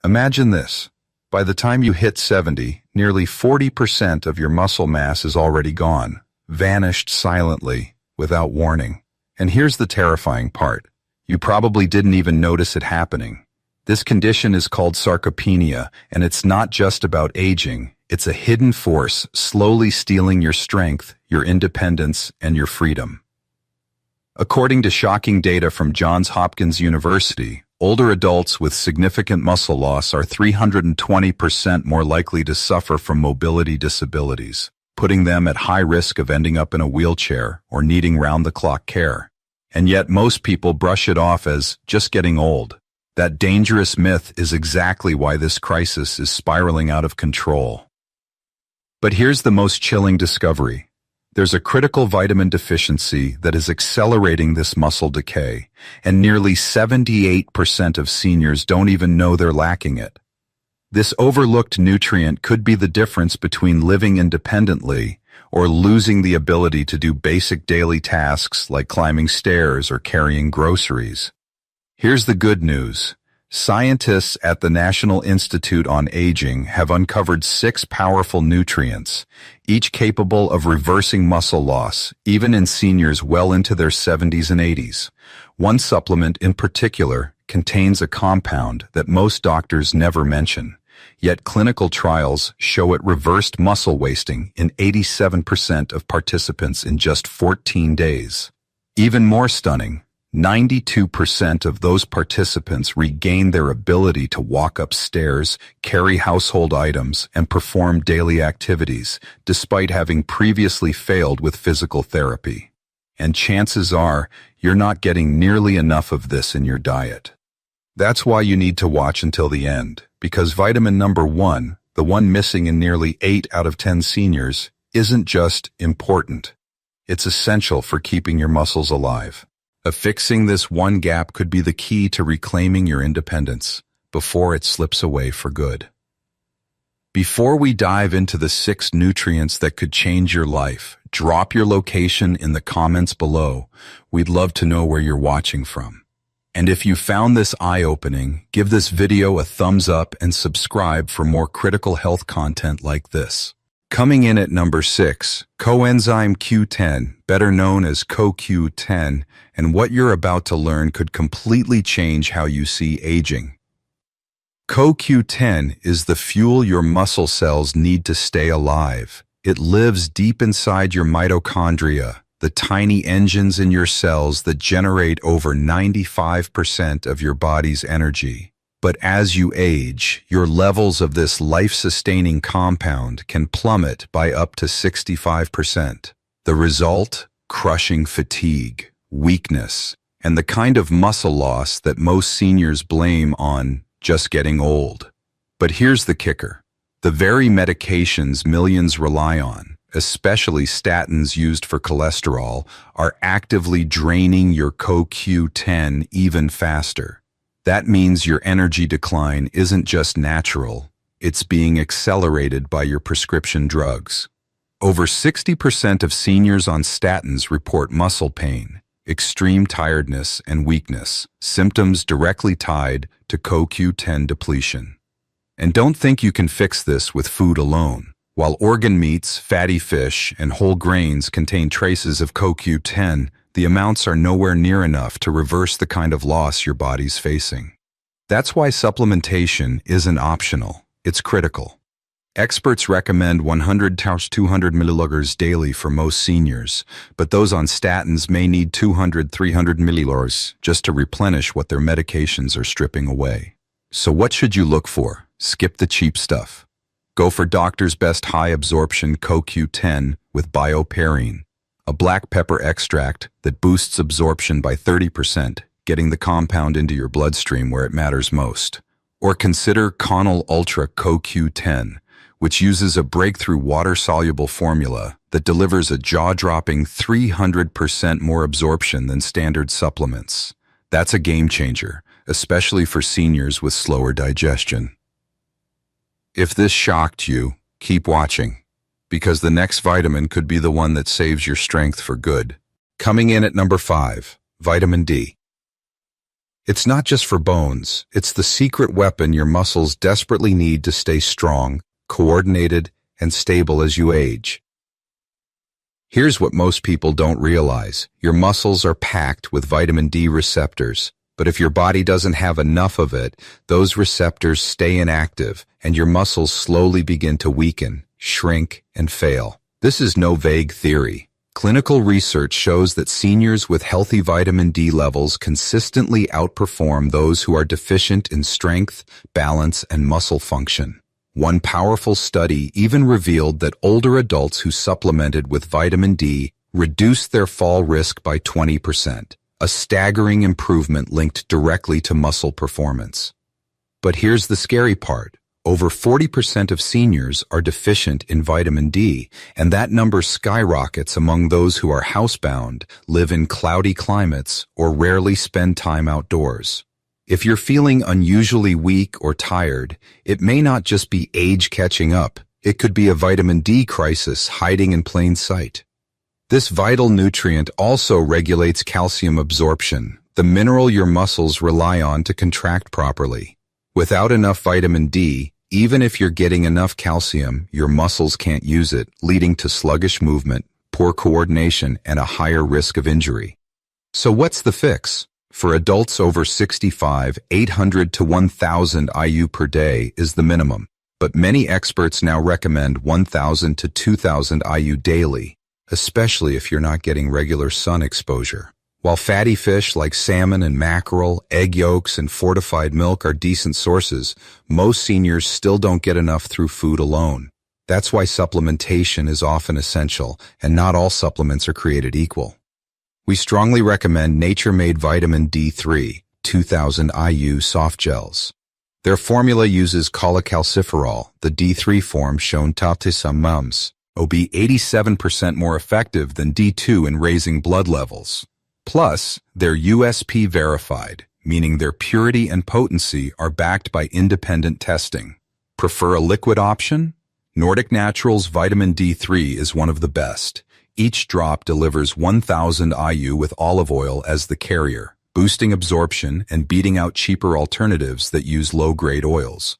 Imagine this. By the time you hit 70, nearly 40% of your muscle mass is already gone, vanished silently, without warning. And here's the terrifying part. You probably didn't even notice it happening. This condition is called sarcopenia, and it's not just about aging. It's a hidden force slowly stealing your strength, your independence, and your freedom. According to shocking data from Johns Hopkins University, older adults with significant muscle loss are 320% more likely to suffer from mobility disabilities, putting them at high risk of ending up in a wheelchair or needing round-the-clock care. And yet most people brush it off as just getting old. That dangerous myth is exactly why this crisis is spiraling out of control. But here's the most chilling discovery. There's a critical vitamin deficiency that is accelerating this muscle decay, and nearly 78% of seniors don't even know they're lacking it. This overlooked nutrient could be the difference between living independently or losing the ability to do basic daily tasks like climbing stairs or carrying groceries. Here's the good news. Scientists at the National Institute on Aging have uncovered 6 powerful nutrients, each capable of reversing muscle loss, even in seniors well into their 70s and 80s. One supplement in particular contains a compound that most doctors never mention, yet clinical trials show it reversed muscle wasting in 87% of participants in just 14 days. Even more stunning, 92% of those participants regained their ability to walk upstairs, carry household items, and perform daily activities, despite having previously failed with physical therapy. And chances are, you're not getting nearly enough of this in your diet. That's why you need to watch until the end, because vitamin number 1, the one missing in nearly 8 out of 10 seniors, isn't just important. It's essential for keeping your muscles alive. Fixing this one gap could be the key to reclaiming your independence before it slips away for good. Before we dive into the 6 nutrients that could change your life, drop your location in the comments below. We'd love to know where you're watching from. And if you found this eye-opening, give this video a thumbs up and subscribe for more critical health content like this. Coming in at number 6, coenzyme Q10, better known as CoQ10, and what you're about to learn could completely change how you see aging. CoQ10 is the fuel your muscle cells need to stay alive. It lives deep inside your mitochondria, the tiny engines in your cells that generate over 95% of your body's energy. But as you age, your levels of this life-sustaining compound can plummet by up to 65%. The result? Crushing fatigue, weakness, and the kind of muscle loss that most seniors blame on just getting old. But here's the kicker. The very medications millions rely on, especially statins used for cholesterol, are actively draining your CoQ10 even faster. That means your energy decline isn't just natural, it's being accelerated by your prescription drugs. Over 60% of seniors on statins report muscle pain, extreme tiredness, and weakness, symptoms directly tied to CoQ10 depletion. And don't think you can fix this with food alone. While organ meats, fatty fish, and whole grains contain traces of CoQ10, the amounts are nowhere near enough to reverse the kind of loss your body's facing. That's why supplementation isn't optional, it's critical. Experts recommend 100 to 200 milliliters daily for most seniors, but those on statins may need 200-300 milliliters just to replenish what their medications are stripping away. So what should you look for? Skip the cheap stuff. Go for doctor's best high-absorption CoQ10 with bioperine, a black pepper extract that boosts absorption by 30%, getting the compound into your bloodstream where it matters most. Or consider Conal Ultra CoQ10, which uses a breakthrough water-soluble formula that delivers a jaw-dropping 300% more absorption than standard supplements. That's a game changer, especially for seniors with slower digestion. If this shocked you, keep watching, because the next vitamin could be the one that saves your strength for good. Coming in at number 5, vitamin D. It's not just for bones, it's the secret weapon your muscles desperately need to stay strong, coordinated, and stable as you age. Here's what most people don't realize. Your muscles are packed with vitamin D receptors, but if your body doesn't have enough of it, those receptors stay inactive and your muscles slowly begin to weaken, shrink, and fail. This is no vague theory. Clinical research shows that seniors with healthy vitamin D levels consistently outperform those who are deficient in strength, balance, and muscle function. One powerful study even revealed that older adults who supplemented with vitamin D reduced their fall risk by 20%, a staggering improvement linked directly to muscle performance. But here's the scary part. Over 40% of seniors are deficient in vitamin D, and that number skyrockets among those who are housebound, live in cloudy climates, or rarely spend time outdoors. If you're feeling unusually weak or tired, it may not just be age catching up. It could be a vitamin D crisis hiding in plain sight. This vital nutrient also regulates calcium absorption, the mineral your muscles rely on to contract properly. Without enough vitamin D, even if you're getting enough calcium, your muscles can't use it, leading to sluggish movement, poor coordination, and a higher risk of injury. So what's the fix? For adults over 65, 800 to 1,000 IU per day is the minimum, but many experts now recommend 1,000 to 2,000 IU daily, especially if you're not getting regular sun exposure. While fatty fish like salmon and mackerel, egg yolks, and fortified milk are decent sources, most seniors still don't get enough through food alone. That's why supplementation is often essential, and not all supplements are created equal. We strongly recommend nature-made vitamin D3, 2000 IU soft gels. Their formula uses cholecalciferol, the D3 form shown to some mums, be 87% more effective than D2 in raising blood levels. Plus, they're USP verified, meaning their purity and potency are backed by independent testing. Prefer a liquid option? Nordic Naturals Vitamin D3 is one of the best. Each drop delivers 1,000 IU with olive oil as the carrier, boosting absorption and beating out cheaper alternatives that use low-grade oils.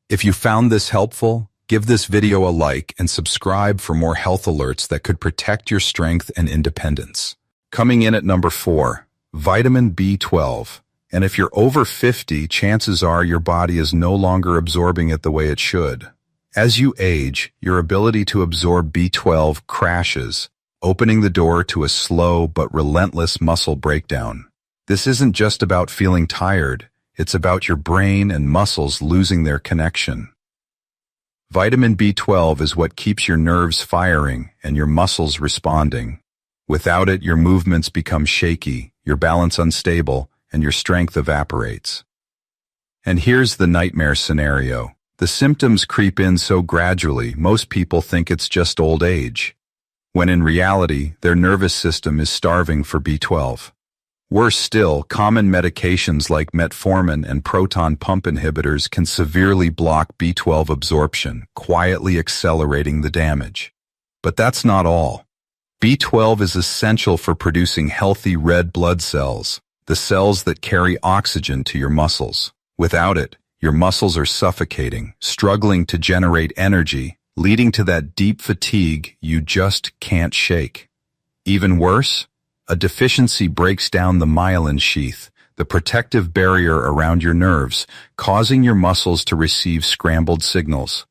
If you found this helpful, give this video a like and subscribe for more health alerts that could protect your strength and independence. Coming in at number 4, vitamin B12. And if you're over 50, chances are your body is no longer absorbing it the way it should. As you age, your ability to absorb B12 crashes, opening the door to a slow but relentless muscle breakdown. This isn't just about feeling tired, it's about your brain and muscles losing their connection. Vitamin B12 is what keeps your nerves firing and your muscles responding. Without it, your movements become shaky, your balance unstable, and your strength evaporates. And here's the nightmare scenario. The symptoms creep in so gradually, most people think it's just old age, when in reality, their nervous system is starving for B12. Worse still, common medications like metformin and proton pump inhibitors can severely block B12 absorption, quietly accelerating the damage. But that's not all. B12 is essential for producing healthy red blood cells, the cells that carry oxygen to your muscles. Without it, your muscles are suffocating, struggling to generate energy, leading to that deep fatigue you just can't shake. Even worse, a deficiency breaks down the myelin sheath, the protective barrier around your nerves, causing your muscles to receive scrambled signals.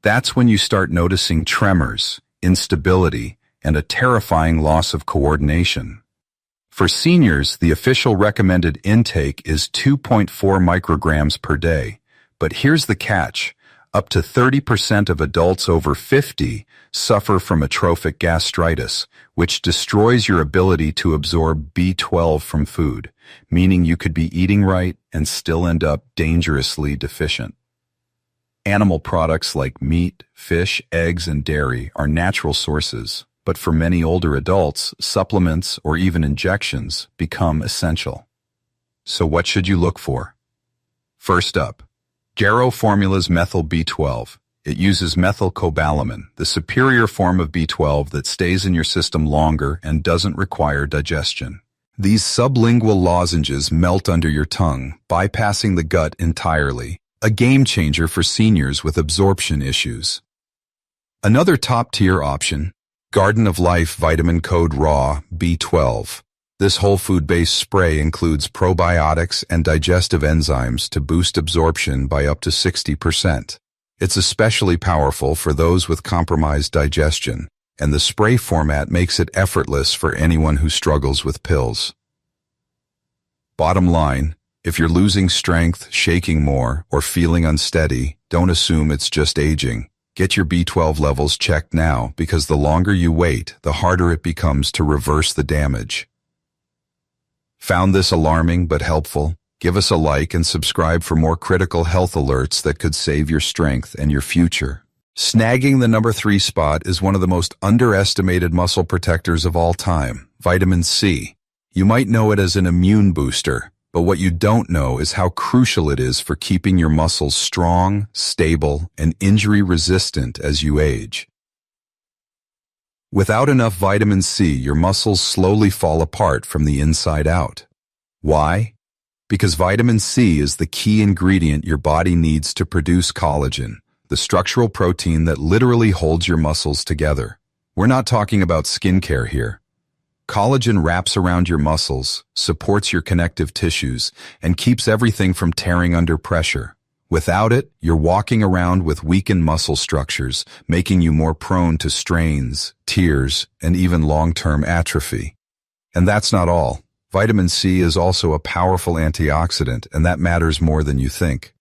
That's when you start noticing tremors, instability, and a terrifying loss of coordination. For seniors, the official recommended intake is 2.4 micrograms per day. But here's the catch. Up to 30% of adults over 50 suffer from atrophic gastritis, which destroys your ability to absorb B12 from food, meaning you could be eating right and still end up dangerously deficient. Animal products like meat, fish, eggs, and dairy are natural sources. But for many older adults, supplements or even injections become essential. So what should you look for? First up, Garo Formula's Methyl B12. It uses methylcobalamin, the superior form of B12 that stays in your system longer and doesn't require digestion. These sublingual lozenges melt under your tongue, bypassing the gut entirely, a game changer for seniors with absorption issues. Another top-tier option, Garden of Life Vitamin Code Raw B12. This whole food-based spray includes probiotics and digestive enzymes to boost absorption by up to 60%. It's especially powerful for those with compromised digestion, and the spray format makes it effortless for anyone who struggles with pills. Bottom line, if you're losing strength, shaking more, or feeling unsteady, don't assume it's just aging. Get your B12 levels checked now, because the longer you wait, the harder it becomes to reverse the damage. Found this alarming but helpful? Give us a like and subscribe for more critical health alerts that could save your strength and your future. Snagging the number 3 spot is one of the most underestimated muscle protectors of all time, vitamin C. You might know it as an immune booster, but what you don't know is how crucial it is for keeping your muscles strong, stable, and injury-resistant as you age. Without enough vitamin C, your muscles slowly fall apart from the inside out. Why? Because vitamin C is the key ingredient your body needs to produce collagen, the structural protein that literally holds your muscles together. We're not talking about skincare here. Collagen wraps around your muscles, supports your connective tissues, and keeps everything from tearing under pressure. Without it, you're walking around with weakened muscle structures, making you more prone to strains, tears, and even long-term atrophy. And that's not all. Vitamin C is also a powerful antioxidant, and that matters more than you think.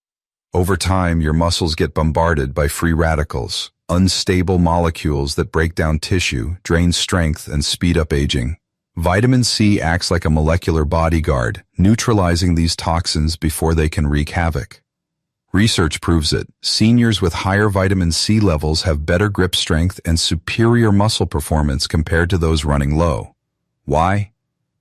Over time, your muscles get bombarded by free radicals, unstable molecules that break down tissue, drain strength, and speed up aging. Vitamin C acts like a molecular bodyguard, neutralizing these toxins before they can wreak havoc. Research proves it. Seniors with higher vitamin C levels have better grip strength and superior muscle performance compared to those running low. Why?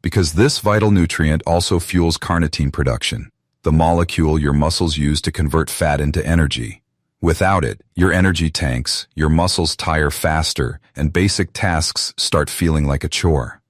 Because this vital nutrient also fuels carnitine production, the molecule your muscles use to convert fat into energy. Without it, your energy tanks, your muscles tire faster, and basic tasks start feeling like a chore.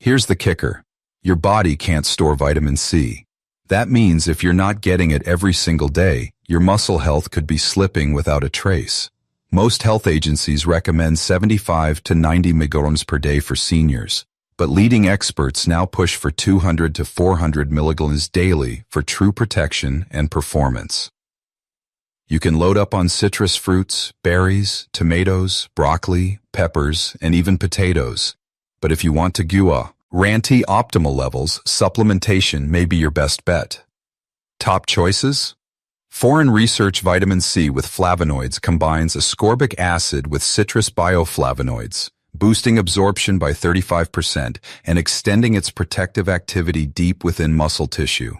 Here's the kicker. Your body can't store vitamin C. That means if you're not getting it every single day, your muscle health could be slipping without a trace. Most health agencies recommend 75 to 90 milligrams per day for seniors, but leading experts now push for 200 to 400 milligrams daily for true protection and performance. You can load up on citrus fruits, berries, tomatoes, broccoli, peppers, and even potatoes. But if you want to guarantee optimal levels, supplementation may be your best bet. Top choices? Foreign research vitamin C with flavonoids combines ascorbic acid with citrus bioflavonoids, boosting absorption by 35% and extending its protective activity deep within muscle tissue.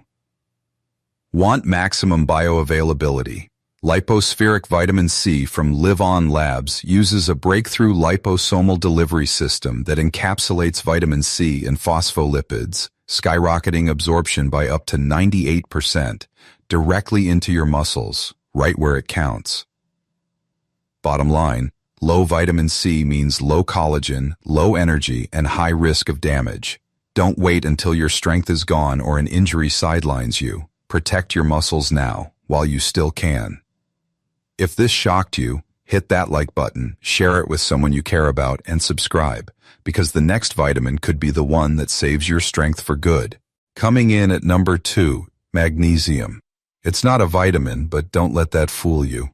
Want maximum bioavailability? Lipospheric vitamin C from Live On Labs uses a breakthrough liposomal delivery system that encapsulates vitamin C in phospholipids, skyrocketing absorption by up to 98%, directly into your muscles, right where it counts. Bottom line, low vitamin C means low collagen, low energy, and high risk of damage. Don't wait until your strength is gone or an injury sidelines you. Protect your muscles now, while you still can. If this shocked you, hit that like button, share it with someone you care about, and subscribe, because the next vitamin could be the one that saves your strength for good. Coming in at number 2, magnesium. It's not a vitamin, but don't let that fool you.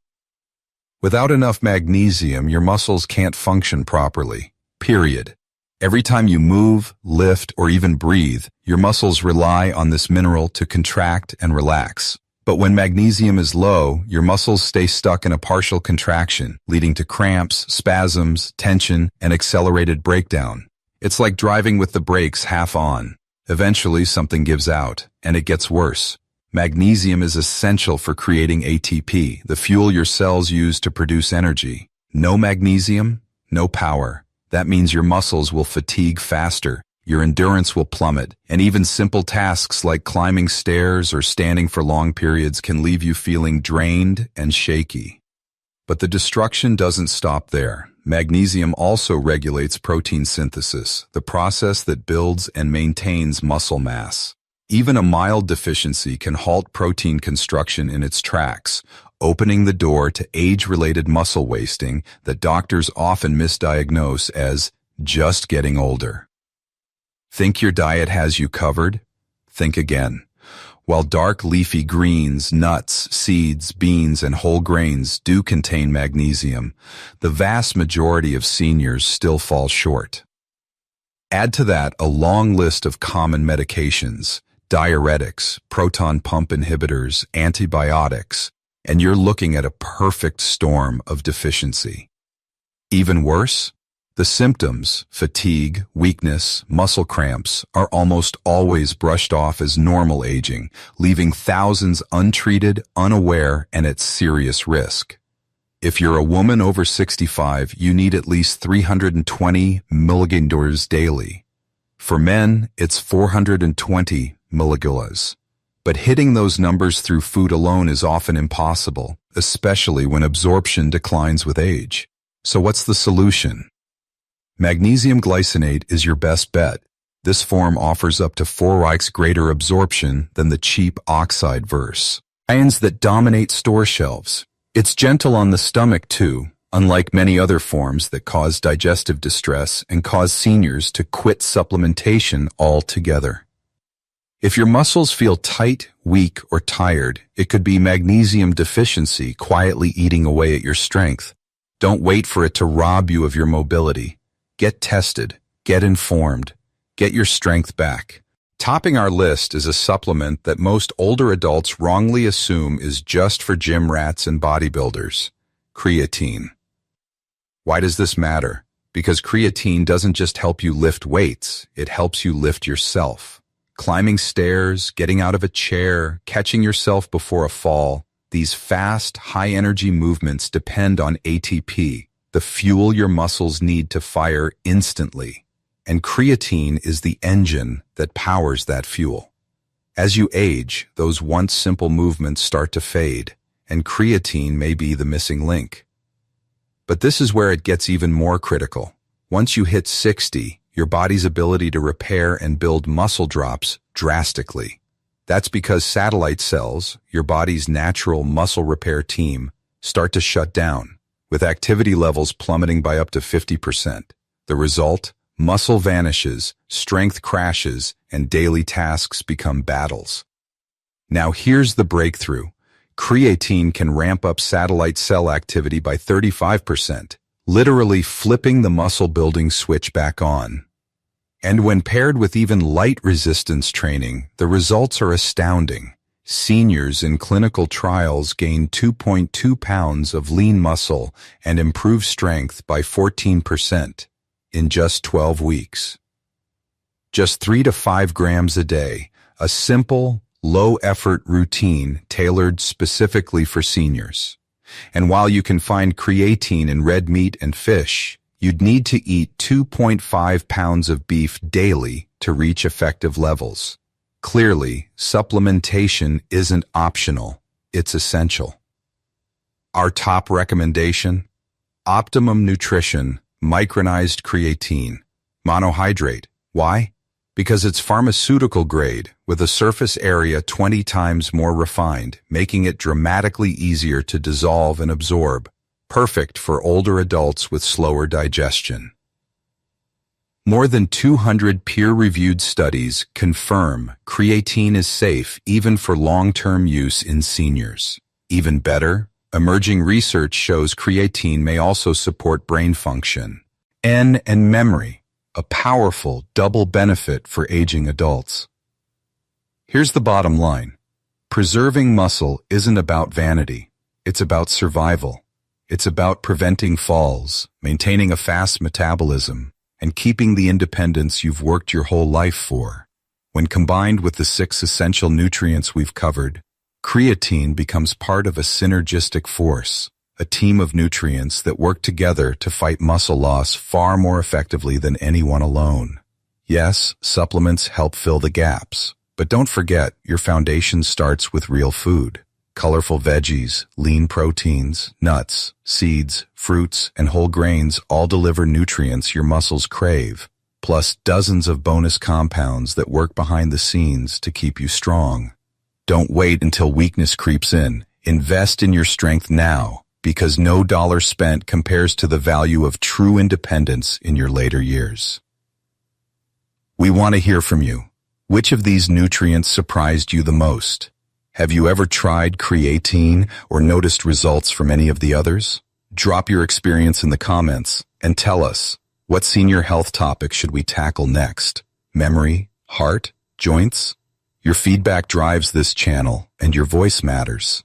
Without enough magnesium, your muscles can't function properly. Period. Every time you move, lift, or even breathe, your muscles rely on this mineral to contract and relax. But when magnesium is low, your muscles stay stuck in a partial contraction, leading to cramps, spasms, tension, and accelerated breakdown. It's like driving with the brakes half on. Eventually, something gives out, and it gets worse. Magnesium is essential for creating ATP, the fuel your cells use to produce energy. No magnesium, no power. That means your muscles will fatigue faster, your endurance will plummet, and even simple tasks like climbing stairs or standing for long periods can leave you feeling drained and shaky. But the destruction doesn't stop there. Magnesium also regulates protein synthesis, the process that builds and maintains muscle mass. Even a mild deficiency can halt protein construction in its tracks, opening the door to age-related muscle wasting that doctors often misdiagnose as just getting older. Think your diet has you covered? Think again. While dark leafy greens, nuts, seeds, beans, and whole grains do contain magnesium, the vast majority of seniors still fall short. Add to that a long list of common medications, diuretics, proton pump inhibitors, antibiotics, and you're looking at a perfect storm of deficiency. Even worse, the symptoms, fatigue, weakness, muscle cramps, are almost always brushed off as normal aging, leaving thousands untreated, unaware, and at serious risk. If you're a woman over 65, you need at least 320 milligrams daily. For men, it's 420 milligrams. But hitting those numbers through food alone is often impossible, especially when absorption declines with age. So what's the solution? Magnesium glycinate is your best bet. This form offers up to 4x greater absorption than the cheap oxide verse. Ions that dominate store shelves. It's gentle on the stomach too, unlike many other forms that cause digestive distress and cause seniors to quit supplementation altogether. If your muscles feel tight, weak, or tired, it could be magnesium deficiency quietly eating away at your strength. Don't wait for it to rob you of your mobility. Get tested, get informed, get your strength back. Topping our list is a supplement that most older adults wrongly assume is just for gym rats and bodybuilders: creatine. Why does this matter? Because creatine doesn't just help you lift weights, it helps you lift yourself. Climbing stairs, getting out of a chair, catching yourself before a fall, these fast, high-energy movements depend on ATP, the fuel your muscles need to fire instantly. And creatine is the engine that powers that fuel. As you age, those once simple movements start to fade, and creatine may be the missing link. But this is where it gets even more critical. Once you hit 60, your body's ability to repair and build muscle drops drastically. That's because satellite cells, your body's natural muscle repair team, start to shut down, with activity levels plummeting by up to 50%. The result? Muscle vanishes, strength crashes, and daily tasks become battles. Now here's the breakthrough. Creatine can ramp up satellite cell activity by 35%, literally flipping the muscle-building switch back on. And when paired with even light resistance training, the results are astounding. Seniors in clinical trials gain 2.2 pounds of lean muscle and improve strength by 14% in just 12 weeks. Just 3 to 5 grams a day, a simple, low-effort routine tailored specifically for seniors. And while you can find creatine in red meat and fish, you'd need to eat 2.5 pounds of beef daily to reach effective levels. Clearly, supplementation isn't optional, it's essential. Our top recommendation? Optimum Nutrition Micronized Creatine Monohydrate. Why? Because it's pharmaceutical grade, with a surface area 20 times more refined, making it dramatically easier to dissolve and absorb. Perfect for older adults with slower digestion. More than 200 peer-reviewed studies confirm creatine is safe even for long-term use in seniors. Even better, emerging research shows creatine may also support brain function and memory, a powerful double benefit for aging adults. Here's the bottom line. Preserving muscle isn't about vanity. It's about survival. It's about preventing falls, maintaining a fast metabolism, and keeping the independence you've worked your whole life for. When combined with the 6 essential nutrients we've covered, creatine becomes part of a synergistic force, a team of nutrients that work together to fight muscle loss far more effectively than anyone alone. Yes, supplements help fill the gaps, but don't forget your foundation starts with real food. Colorful veggies, lean proteins, nuts, seeds, fruits, and whole grains all deliver nutrients your muscles crave, plus dozens of bonus compounds that work behind the scenes to keep you strong. Don't wait until weakness creeps in. Invest in your strength now, because no dollar spent compares to the value of true independence in your later years. We want to hear from you. Which of these nutrients surprised you the most? Have you ever tried creatine or noticed results from any of the others? Drop your experience in the comments and tell us, what senior health topic should we tackle next? Memory, heart, joints? Your feedback drives this channel, and your voice matters.